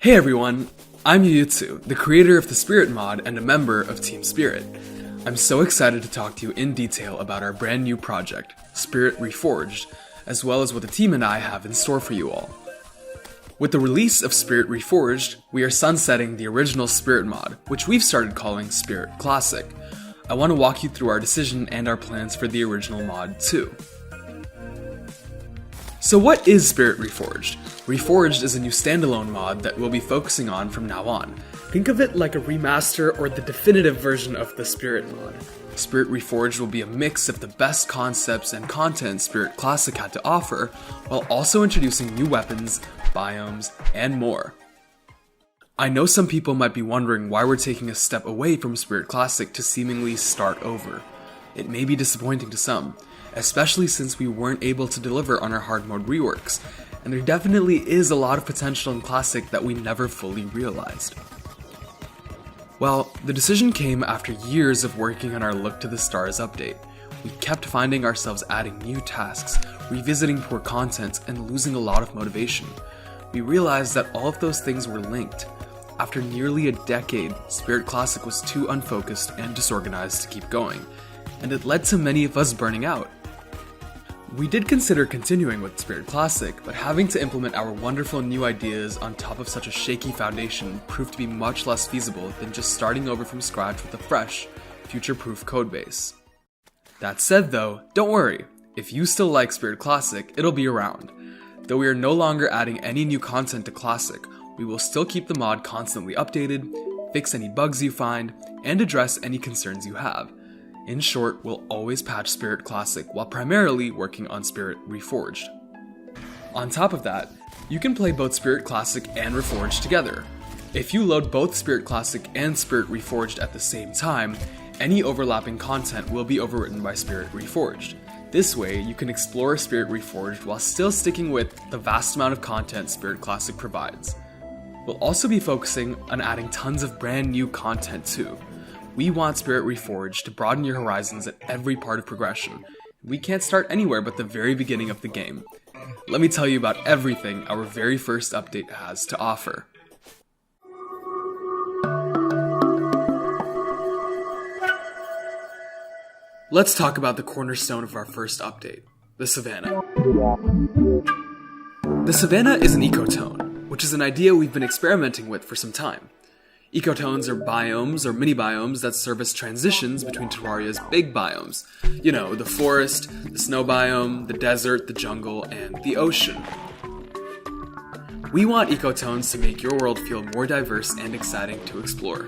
Hey everyone, I'm Yuyutsu, the creator of the Spirit mod and a member of Team Spirit. I'm so excited to talk to you in detail about our brand new project, Spirit Reforged, as well as what the team and I have in store for you all. With the release of Spirit Reforged, we are sunsetting the original Spirit mod, which we've started calling Spirit Classic. I want to walk you through our decision and our plans for the original mod too. So what is Spirit Reforged? Reforged is a new standalone mod that we'll be focusing on from now on. Think of it like a remaster or the definitive version of the Spirit mod. Spirit Reforged will be a mix of the best concepts and content Spirit Classic had to offer, while also introducing new weapons, biomes, and more. I know some people might be wondering why we're taking a step away from Spirit Classic to seemingly start over. It may be disappointing to some, especially since we weren't able to deliver on our hard mode reworks, and there definitely is a lot of potential in Classic that we never fully realized. Well, the decision came after years of working on our Look to the Stars update. We kept finding ourselves adding new tasks, revisiting poor content, and losing a lot of motivation. We realized that all of those things were linked. After nearly a decade, Spirit Classic was too unfocused and disorganized to keep going, and it led to many of us burning out. We did consider continuing with Spirit Classic, but having to implement our wonderful new ideas on top of such a shaky foundation proved to be much less feasible than just starting over from scratch with a fresh, future-proof codebase. That said though, don't worry, if you still like Spirit Classic, it'll be around. Though we are no longer adding any new content to Classic, we will still keep the mod constantly updated, fix any bugs you find, and address any concerns you have. In short, we'll always patch Spirit Classic while primarily working on Spirit Reforged. On top of that, you can play both Spirit Classic and Reforged together. If you load both Spirit Classic and Spirit Reforged at the same time, any overlapping content will be overwritten by Spirit Reforged. This way, you can explore Spirit Reforged while still sticking with the vast amount of content Spirit Classic provides. We'll also be focusing on adding tons of brand new content too. We want Spirit Reforged to broaden your horizons at every part of progression. We can't start anywhere but the very beginning of the game. Let me tell you about everything our very first update has to offer. Let's talk about the cornerstone of our first update, the Savannah. The Savannah is an ecotone, which is an idea we've been experimenting with for some time. Ecotones are biomes or mini-biomes that serve as transitions between Terraria's big biomes. You know, the forest, the snow biome, the desert, the jungle, and the ocean. We want ecotones to make your world feel more diverse and exciting to explore.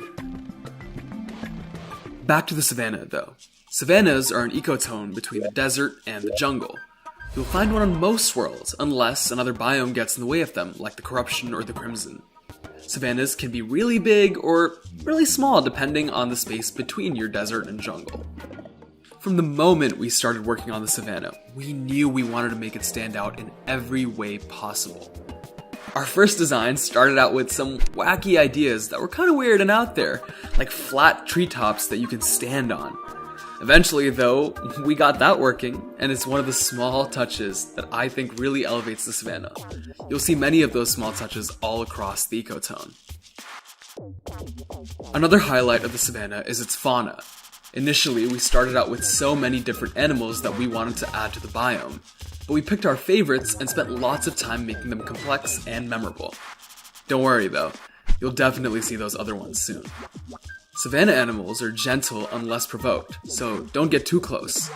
Back to the Savannah, though. Savannas are an ecotone between the desert and the jungle. You'll find one on most worlds, unless another biome gets in the way of them, like the Corruption or the Crimson. Savannas can be really big or really small depending on the space between your desert and jungle. From the moment we started working on the Savannah, we knew we wanted to make it stand out in every way possible. Our first design started out with some wacky ideas that were kind of weird and out there, like flat treetops that you can stand on. Eventually, though, we got that working, and it's one of the small touches that I think really elevates the Savannah. You'll see many of those small touches all across the ecotone. Another highlight of the Savannah is its fauna. Initially, we started out with so many different animals that we wanted to add to the biome, but we picked our favorites and spent lots of time making them complex and memorable. Don't worry though, you'll definitely see those other ones soon. Savannah animals are gentle unless provoked, so don't get too close.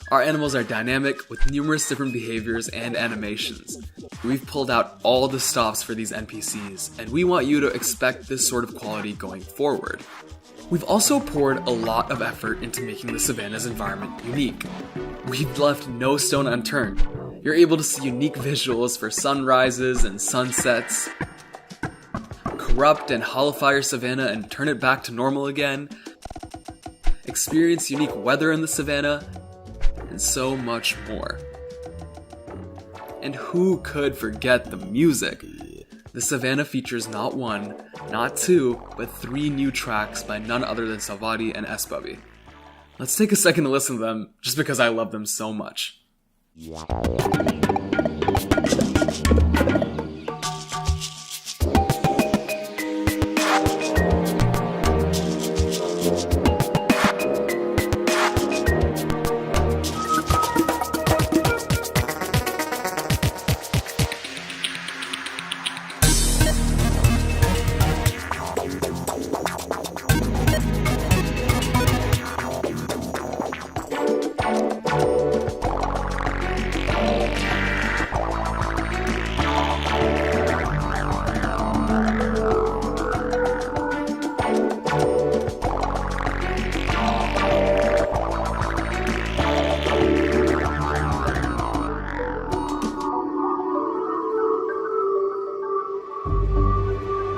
Our animals are dynamic with numerous different behaviors and animations. We've pulled out all the stops for these NPCs, and we want you to expect this sort of quality going forward. We've also poured a lot of effort into making the Savannah's environment unique. We've left no stone unturned. You're able to see unique visuals for sunrises and sunsets, corrupt and hollowfy your Savannah and turn it back to normal again, experience unique weather in the Savannah, and so much more. And who could forget the music? The Savannah features not one, not two, but 3 new tracks by none other than Salvati and Esbabi. Let's take a second to listen to them, just because I love them so much.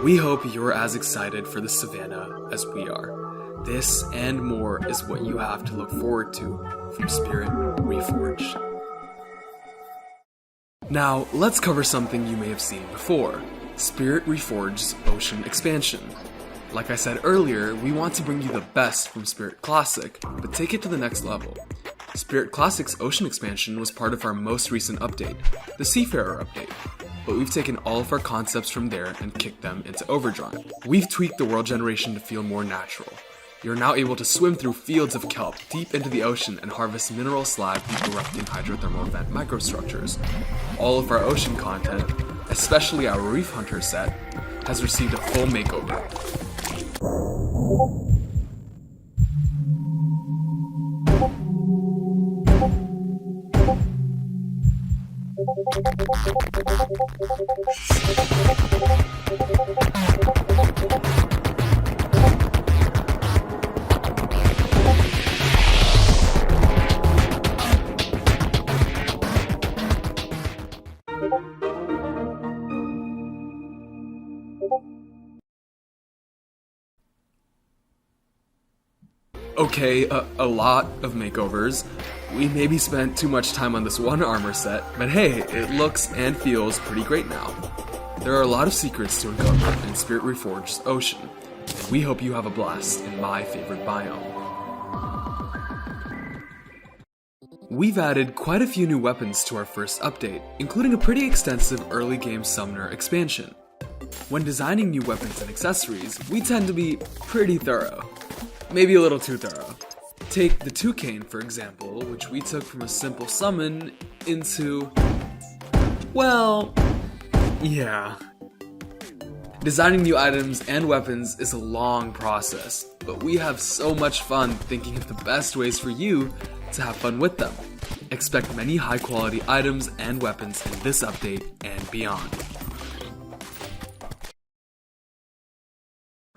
We hope you're as excited for the savannah as we are. This and more is what you have to look forward to from Spirit Reforged. Now, let's cover something you may have seen before, Spirit Reforged's Ocean Expansion. Like I said earlier, we want to bring you the best from Spirit Classic, but take it to the next level. Spirit Classic's Ocean Expansion was part of our most recent update, the Seafarer update, but we've taken all of our concepts from there and kicked them into overdrive. We've tweaked the world generation to feel more natural. You're now able to swim through fields of kelp deep into the ocean and harvest mineral slag from erupting hydrothermal vent microstructures. All of our ocean content, especially our Reef Hunter set, has received a full makeover. Okay, a lot of makeovers. We maybe spent too much time on this one armor set, but hey, it looks and feels pretty great now. There are a lot of secrets to uncover in Spirit Reforged's Ocean, and we hope you have a blast in my favorite biome. We've added quite a few new weapons to our first update, including a pretty extensive early game summoner expansion. When designing new weapons and accessories, we tend to be pretty thorough. Maybe a little too thorough. Take the Toucan, for example, which we took from a simple summon into... well... yeah. Designing new items and weapons is a long process, but we have so much fun thinking of the best ways for you to have fun with them. Expect many high-quality items and weapons in this update and beyond.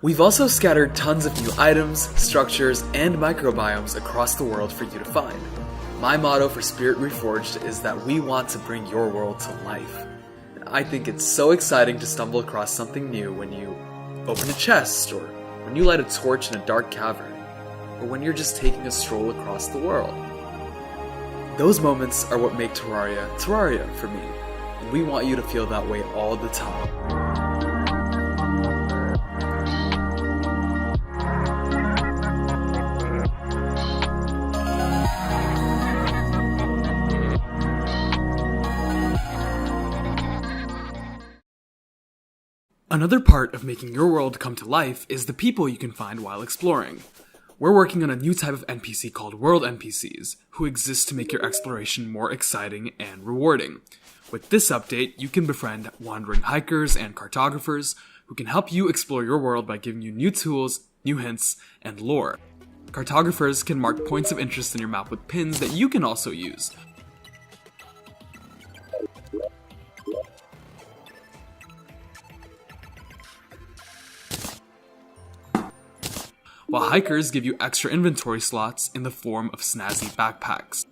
We've also scattered tons of new items, structures, and microbiomes across the world for you to find. My motto for Spirit Reforged is that we want to bring your world to life. And I think it's so exciting to stumble across something new when you open a chest, or when you light a torch in a dark cavern, or when you're just taking a stroll across the world. Those moments are what make Terraria Terraria for me, and we want you to feel that way all the time. Another part of making your world come to life is the people you can find while exploring. We're working on a new type of NPC called World NPCs, who exist to make your exploration more exciting and rewarding. With this update, you can befriend wandering hikers and cartographers who can help you explore your world by giving you new tools, new hints, and lore. Cartographers can mark points of interest in your map with pins that you can also use. While hikers give you extra inventory slots in the form of snazzy backpacks.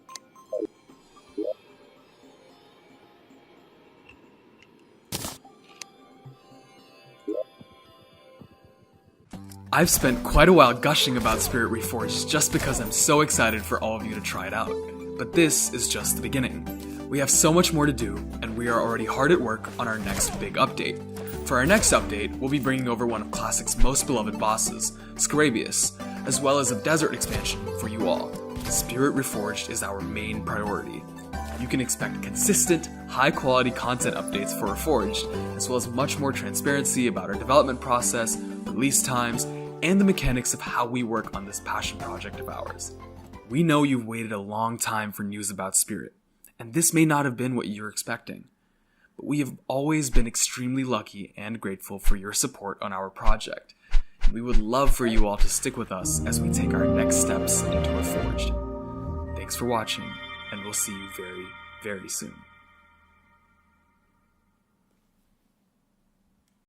I've spent quite a while gushing about Spirit Reforged just because I'm so excited for all of you to try it out. But this is just the beginning. We have so much more to do, and we are already hard at work on our next big update. For our next update, we'll be bringing over one of Classic's most beloved bosses, Scarabeus, as well as a desert expansion for you all. Spirit Reforged is our main priority. You can expect consistent, high-quality content updates for Reforged, as well as much more transparency about our development process, release times, and the mechanics of how we work on this passion project of ours. We know you've waited a long time for news about Spirit, and this may not have been what you're expecting. But we have always been extremely lucky and grateful for your support on our project. And we would love for you all to stick with us as we take our next steps into Reforged. Thanks for watching, and we'll see you very, very soon.